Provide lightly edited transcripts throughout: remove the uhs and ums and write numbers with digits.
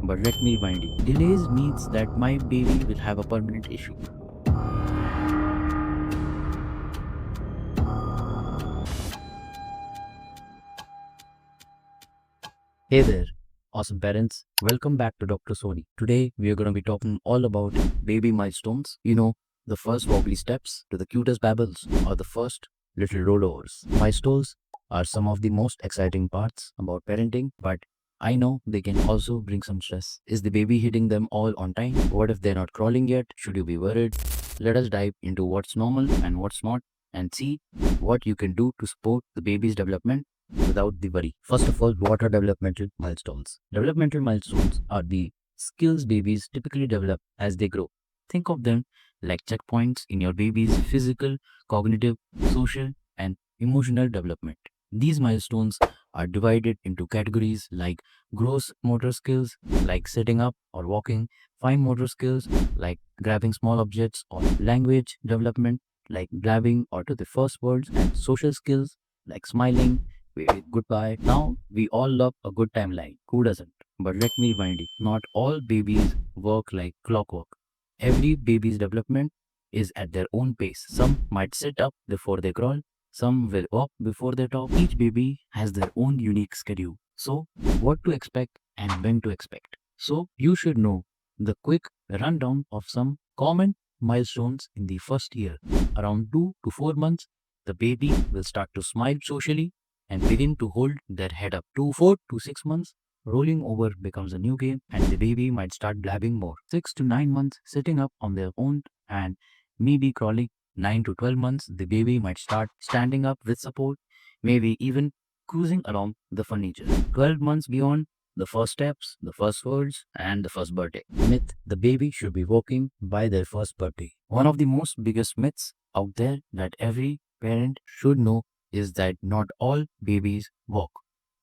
but let me remind you. Delays means that my baby will have a permanent issue. Hey there, awesome parents. Welcome back to Dr. Soni. Today we are going to be talking all about baby milestones. The first wobbly steps to the cutest babbles or the first little rollovers. Milestones are some of the most exciting parts about parenting, but I know they can also bring some stress. Is the baby hitting them all on time? What if they're not crawling yet? Should you be worried? Let us dive into what's normal and what's not and see what you can do to support the baby's development without the worry. First of all, what are developmental milestones? Developmental milestones are the skills babies typically develop as they grow. Think of them like checkpoints in your baby's physical, cognitive, social, and emotional development. These milestones are divided into categories like gross motor skills, like sitting up or walking, fine motor skills, like grabbing small objects, or language development, like blabbing or to the first words, and social skills, like smiling, waving goodbye. Now, we all love a good timeline. Who doesn't? But let me remind you, not all babies work like clockwork. Every baby's development is at their own pace. Some might sit up before they crawl, some will walk before they talk. Each baby has their own unique schedule. So, what to expect and when to expect. So, you should know the quick rundown of some common milestones in the first year. Around 2 to 4 months, the baby will start to smile socially and begin to hold their head up. 4 to 6 months, rolling over becomes a new game and the baby might start blabbing more. 6 to 9 months, sitting up on their own and maybe crawling. 9 to 12 months, the baby might start standing up with support, maybe even cruising around the furniture. 12 months beyond, the first steps, the first words, and the first birthday. Myth: the baby should be walking by their first birthday. One of the most biggest myths out there that every parent should know is that not all babies walk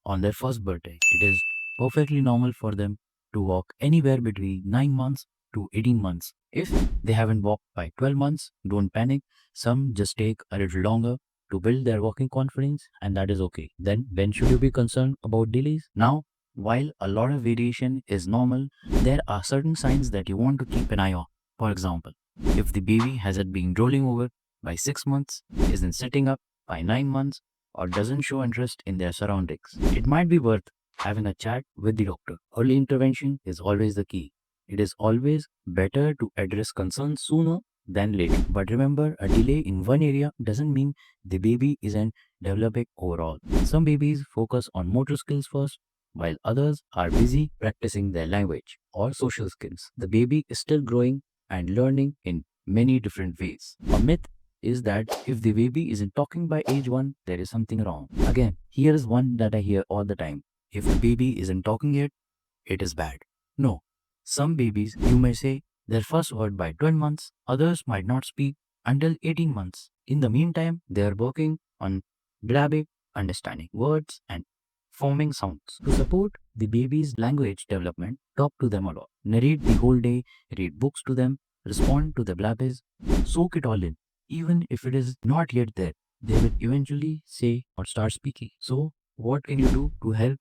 on their first birthday. It is perfectly normal for them to walk anywhere between 9 months to 18 months. If they haven't walked by 12 months, don't panic. Some just take a little longer to build their walking confidence, and that is okay. Then, when should you be concerned about delays? Now, while a lot of variation is normal, there are certain signs that you want to keep an eye on. For example, if the baby hasn't been rolling over by 6 months, isn't sitting up by 9 months, or doesn't show interest in their surroundings, it might be worth having a chat with the doctor. Early intervention is always the key. It is always better to address concerns sooner than later. But remember, a delay in one area doesn't mean the baby isn't developing overall. Some babies focus on motor skills first, while others are busy practicing their language or social skills. The baby is still growing and learning in many different ways. A myth is that if the baby isn't talking by age 1, there is something wrong. Again, here is one that I hear all the time. If the baby isn't talking yet, it is bad. No. Some babies, you may say their first word by 12 months, others might not speak until 18 months. In the meantime, they are working on blabbing, understanding words, and forming sounds. To support the baby's language development, talk to them a lot. Narrate the whole day, read books to them, respond to the blabbies, soak it all in. Even if it is not yet there, they will eventually say or start speaking. So, what can you do to help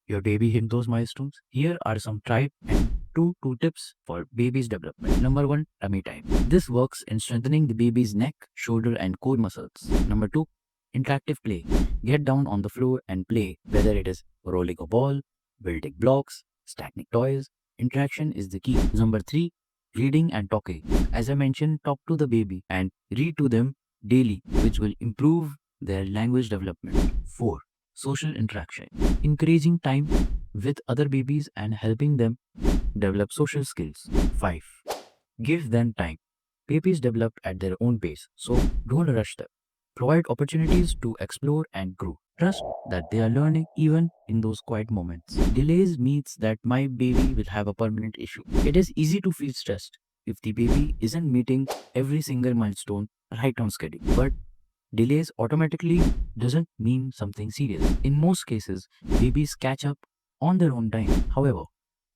your baby hit those milestones? Here are some tried and two tips for baby's development. Number 1, tummy time. This works in strengthening the baby's neck, shoulder, and core muscles. Number 2, interactive play. Get down on the floor and play, whether it is rolling a ball, building blocks, stacking toys. Interaction is the key. Number 3, reading and talking. As I mentioned, talk to the baby and read to them daily, which will improve their language development. 4, social interaction. Encouraging time with other babies and helping them develop social skills. 5, give them time. Babies develop at their own pace, so don't rush them. Provide opportunities to explore and grow. Trust that they are learning even in those quiet moments. Delays means that my baby will have a permanent issue. It is easy to feel stressed if the baby isn't meeting every single milestone right on schedule. But delays automatically doesn't mean something serious. In most cases, babies catch up on their own time. However,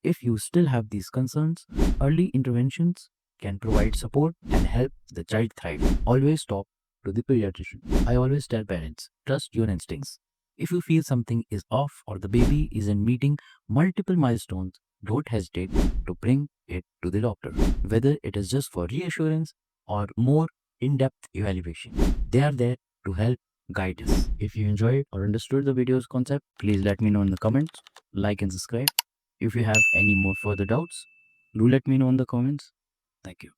if you still have these concerns, early interventions can provide support and help the child thrive. Always talk to the pediatrician. I always tell parents, trust your instincts. If you feel something is off or the baby isn't meeting multiple milestones, don't hesitate to bring it to the doctor, whether it is just for reassurance or more in-depth evaluation. They are there to help guide us. If you enjoyed or understood the video's concept, please let me know in the comments, like and subscribe. If you have any more further doubts, do let me know in the comments. Thank you.